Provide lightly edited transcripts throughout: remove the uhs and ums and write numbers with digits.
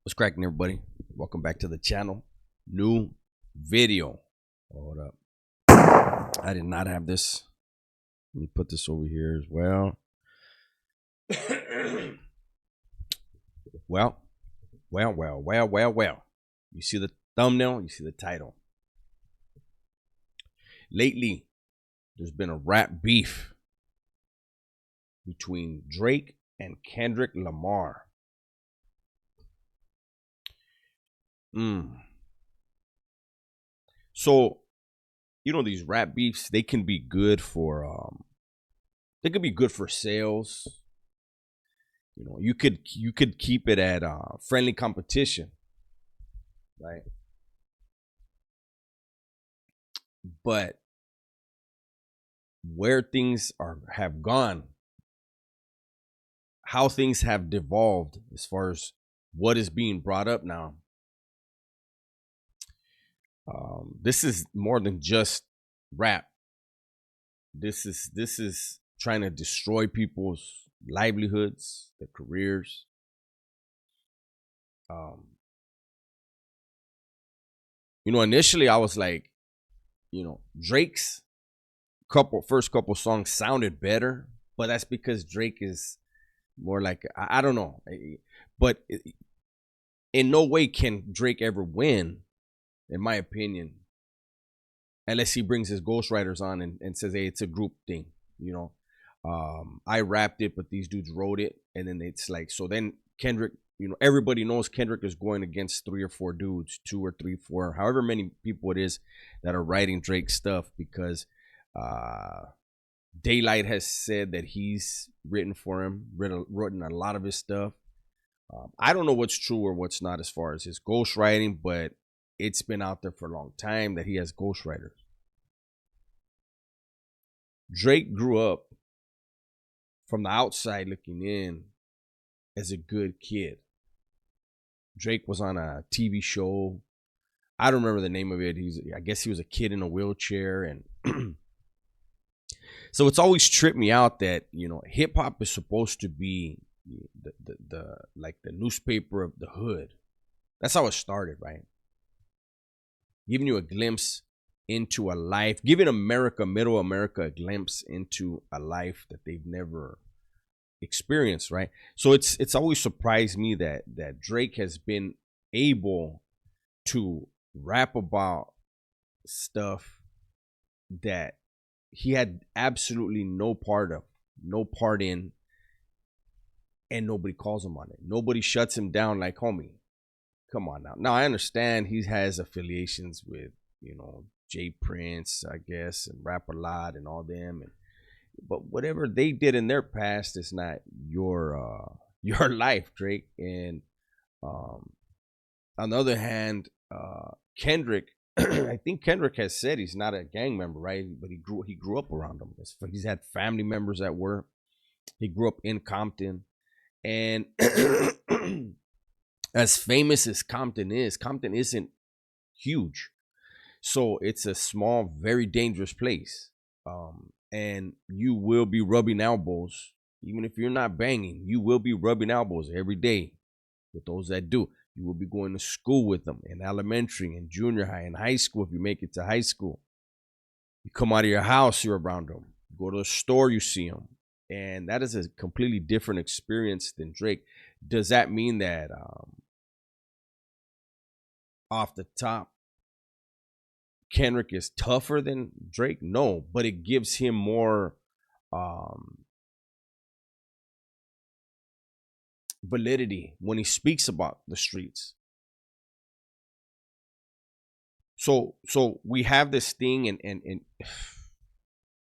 What's cracking, everybody? Welcome back to the channel. New video. Hold up. I did not have this. Let me put this over here as well. well. You see the thumbnail, you see the title. Lately, there's been a rap beef between Drake and Kendrick Lamar. So, these rap beefs, they can be good for sales. You could keep it at friendly competition, right? But where things have gone, how things have devolved as far as what is being brought up now, this is more than just rap. This is trying to destroy people's livelihoods, their careers. Initially I was like, Drake's first couple songs sounded better, but that's because Drake is more like, I don't know, but in no way can Drake ever win, in my opinion, unless he brings his ghostwriters on and says, hey, it's a group thing. I rapped it, but these dudes wrote it. And then it's like, so then Kendrick, everybody knows Kendrick is going against 3 or 4 dudes, 2 or 3, 4, however many people it is that are writing Drake stuff, because Daylight has said that he's written for him, written a lot of his stuff. I don't know what's true or what's not as far as his ghostwriting, but it's been out there for a long time that he has ghostwriters. Drake grew up from the outside looking in as a good kid. Drake was on a TV show. I don't remember the name of it. I guess he was a kid in a wheelchair. And so it's always tripped me out that, hip hop is supposed to be the like the newspaper of the hood. That's how it started, right? Giving you a glimpse into a life, giving middle America, a glimpse into a life that they've never experienced, right? So it's always surprised me that Drake has been able to rap about stuff that he had absolutely no part in, and nobody calls him on it. Nobody shuts him down like, homie, come on now. Now I understand he has affiliations with, Jay Prince, I guess, and Rap A Lot and all them, but whatever they did in their past is not your life, Drake. And on the other hand, Kendrick, I think Kendrick has said he's not a gang member, right? But he grew up around them. He's had family members that were. He grew up in Compton, and as famous as Compton isn't huge. So it's a small, very dangerous place. And you will be rubbing elbows, even if you're not banging, you will be rubbing elbows every day with those that do. You will be going to school with them in elementary and junior high and high school if you make it to high school. You come out of your house, you're around them. You go to the store, you see them. And that is a completely different experience than Drake. Does that mean that off the top, Kendrick is tougher than Drake? No, but it gives him more validity when he speaks about the streets. So we have this thing, and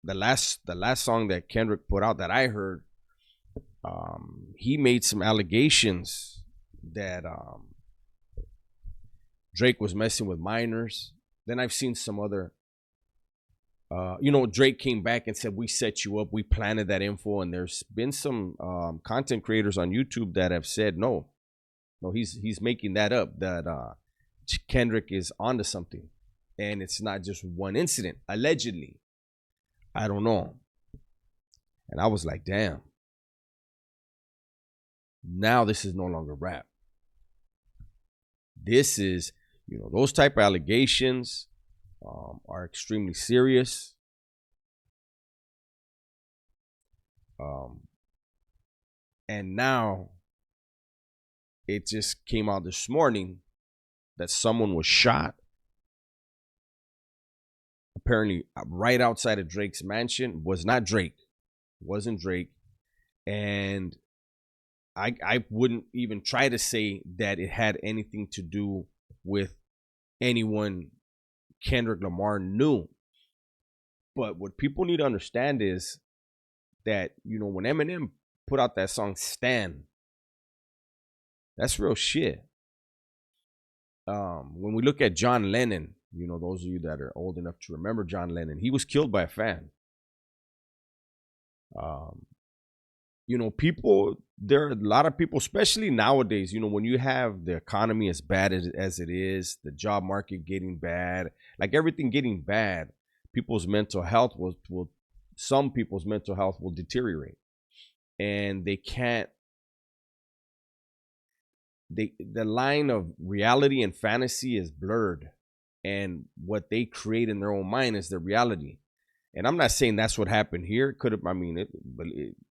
the last song that Kendrick put out that I heard, he made some allegations that Drake was messing with minors. Then I've seen some other, Drake came back and said, we set you up, we planted that info. And there's been some content creators on YouTube that have said, no, he's making that up, that Kendrick is onto something. And it's not just one incident, allegedly. I don't know. And I was like, damn. Now this is no longer rap. this is, those type of allegations are extremely serious. And now it just came out this morning that someone was shot, apparently right outside of Drake's mansion. Was not Drake, wasn't Drake. And I wouldn't even try to say that it had anything to do with anyone Kendrick Lamar knew. But what people need to understand is that, when Eminem put out that song Stan, that's real shit. When we look at John Lennon, those of you that are old enough to remember John Lennon, he was killed by a fan. People, there are a lot of people, especially nowadays, when you have the economy as bad as it is, the job market getting bad, like everything getting bad, people's mental health some people's mental health will deteriorate, and they can't, the line of reality and fantasy is blurred, and what they create in their own mind is the reality. And I'm not saying that's what happened here. It could have,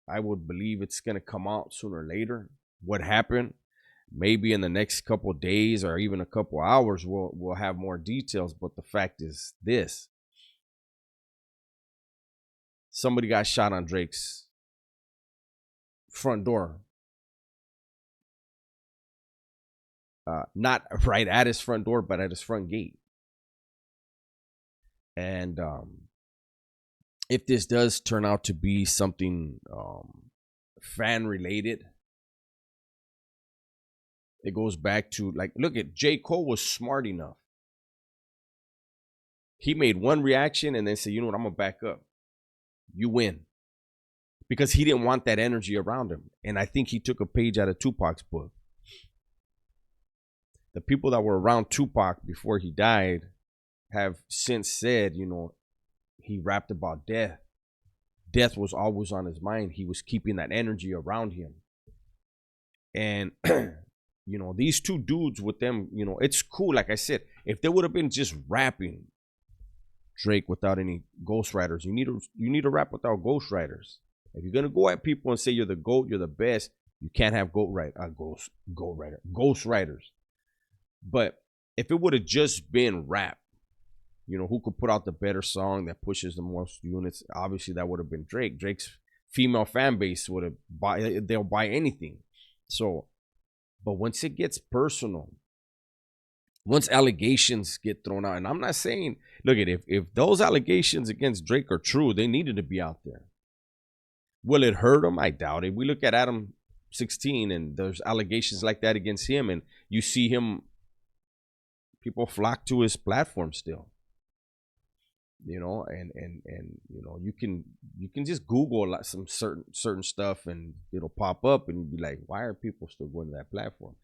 I would believe it's going to come out sooner or later what happened. Maybe in the next couple of days or even a couple of hours, we'll have more details. But the fact is this: somebody got shot on Drake's front door. Not right at his front door, but at his front gate. And if this does turn out to be something fan related, it goes back to, like, look at J. Cole was smart enough. He made one reaction and then said, you know what, I'm going to back up. You win. Because he didn't want that energy around him. And I think he took a page out of Tupac's book. The people that were around Tupac before he died have since said, he rapped about death. Death was always on his mind. He was keeping that energy around him. And, these two dudes with them, it's cool. Like I said, if they would have been just rapping Drake without any ghostwriters, you need to rap without ghostwriters. If you're going to go at people and say you're the GOAT, you're the best, you can't have ghostwriters. But if it would have just been rap, who could put out the better song that pushes the most units, obviously that would have been Drake. Drake's female fan base they'll buy anything. So, but once it gets personal, once allegations get thrown out, and I'm not saying, look at, if those allegations against Drake are true, they needed to be out there. Will it hurt him? I doubt it. We look at Adam 16 and there's allegations like that against him, and you see him, people flock to his platform still. And you can just Google some certain stuff and it'll pop up and be like, why are people still going to that platform?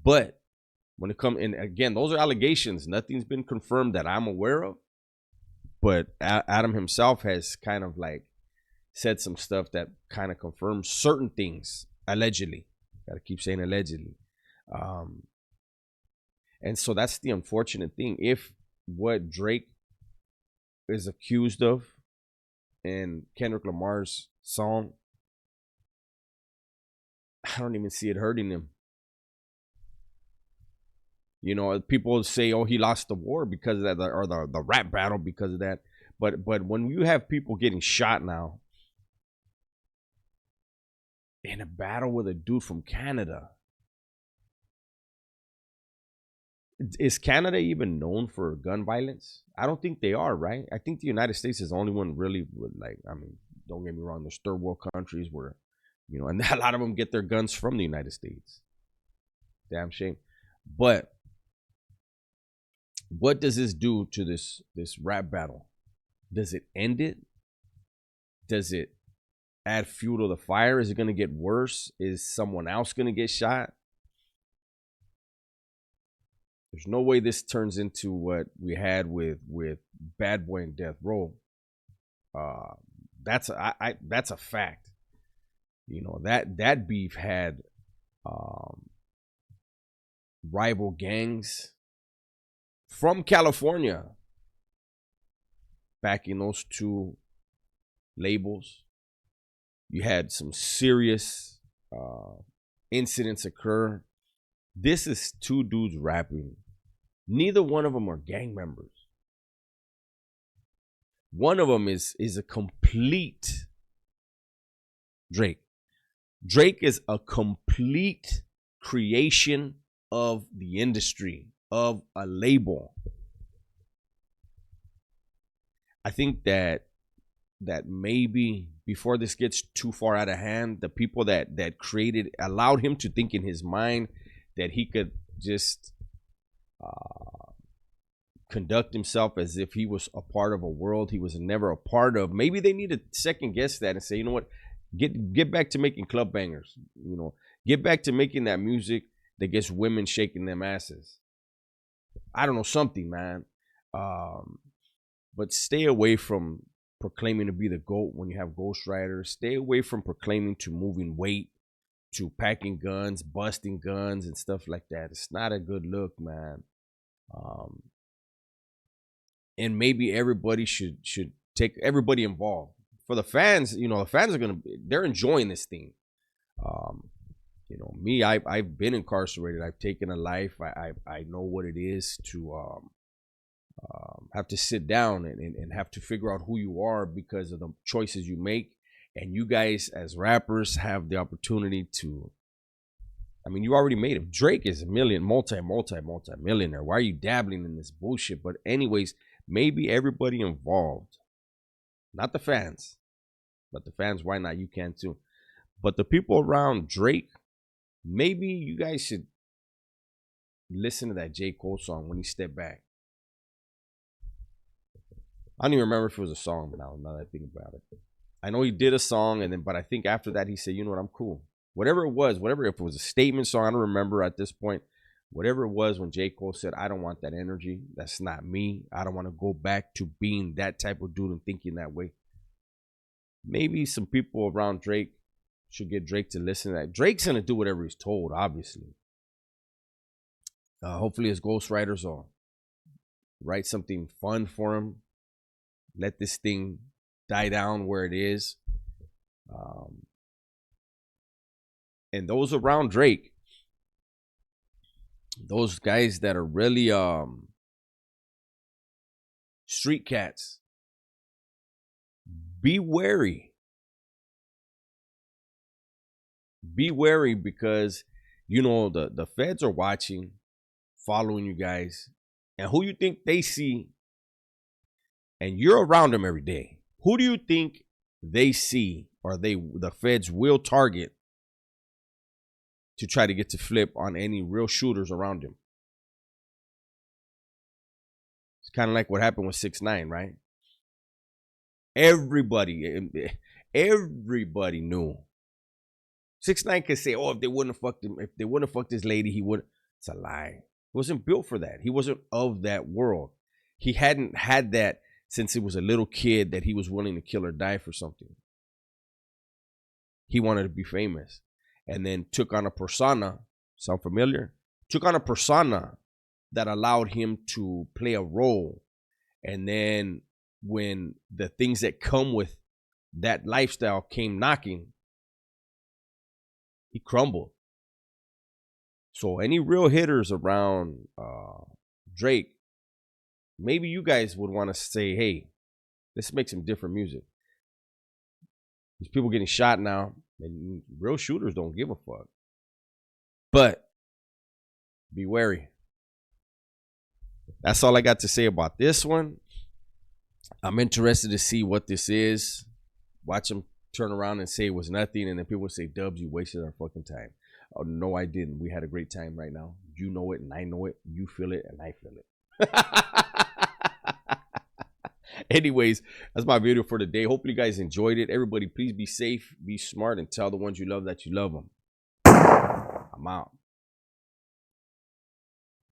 But when it comes, and again, those are allegations. Nothing's been confirmed that I'm aware of. But Adam himself has kind of like said some stuff that kind of confirms certain things, allegedly. Gotta keep saying allegedly. And so that's the unfortunate thing. If what Drake is accused of in Kendrick Lamar's song, I don't even see it hurting him. People say, oh, he lost the war because of that, or the rap battle because of that. But when you have people getting shot now in a battle with a dude from Canada, is Canada even known for gun violence? I don't think they are, right? I think the United States is the only one really with, like, don't get me wrong, there's third world countries where, and a lot of them get their guns from the United States. Damn shame. But what does this do to this rap battle? Does it end it? Does it add fuel to the fire? Is it going to get worse? Is someone else going to get shot? There's no way this turns into what we had with Bad Boy and Death Row. That's a fact. That beef had rival gangs from California backing those two labels. You had some serious incidents occur. This is two dudes rapping. Neither one of them are gang members. One of them is a complete Drake. Drake is a complete creation of the industry, of a label. I think that maybe before this gets too far out of hand, the people that created, allowed him to think in his mind that he could just conduct himself as if he was a part of a world he was never a part of. Maybe they need to second guess that and say, you know what, get back to making club bangers. You know, get back to making that music that gets women shaking them asses. I don't know, something, man. But stay away from proclaiming to be the GOAT when you have ghostwriters. Stay away from proclaiming to moving weight, to packing guns, busting guns, and stuff like that. It's not a good look, man. And maybe everybody should take everybody involved. For the fans, you know, the fans are they're enjoying this thing. You know, me, I've been incarcerated. I've taken a life. I know what it is to have to sit down and have to figure out who you are because of the choices you make. And you guys as rappers have the opportunity to, I mean, you already made it. Drake is a multi-millionaire. Why are you dabbling in this bullshit? But anyways, maybe everybody involved, not the fans, but the fans, why not? You can too. But the people around Drake, maybe you guys should listen to that J. Cole song, When He Stepped Back. I don't even remember if it was a song now that I think about it. I know he did a song, but I think after that he said, you know what, I'm cool. Whatever it was, if it was a statement song, I don't remember at this point. Whatever it was, when J. Cole said, I don't want that energy. That's not me. I don't want to go back to being that type of dude and thinking that way. Maybe some people around Drake should get Drake to listen to that. Drake's going to do whatever he's told, obviously. Hopefully his ghostwriters will write something fun for him. Let this thing die down where it is. And those around Drake, those guys that are really street cats, be wary. Be wary because, you know, the feds are watching, following you guys, and who you think they see, and you're around them every day. Who do you think they see or the feds will target to try to get to flip on any real shooters around him? It's kind of like what happened with 6ix9ine, right? Everybody knew. 6ix9ine could say, oh, if they wouldn't have fucked this lady, he would. It's a lie. He wasn't built for that. He wasn't of that world. He hadn't had that since he was a little kid, that he was willing to kill or die for something. He wanted to be famous, and then took on a persona. Sound familiar? Took on a persona that allowed him to play a role. And then when the things that come with that lifestyle came knocking, he crumbled. So any real hitters around Drake, maybe you guys would want to say, hey, let's make some different music. There's people getting shot now, and real shooters don't give a fuck. But be wary. That's all I got to say about this one. I'm interested to see what this is. Watch them turn around and say it was nothing, and then people say, Dubs, you wasted our fucking time. Oh, no, I didn't. We had a great time right now. You know it, and I know it. You feel it, and I feel it. Anyways, that's my video for today. Hopefully you guys enjoyed it. Everybody, please be safe, be smart, and tell the ones you love that you love them. I'm out.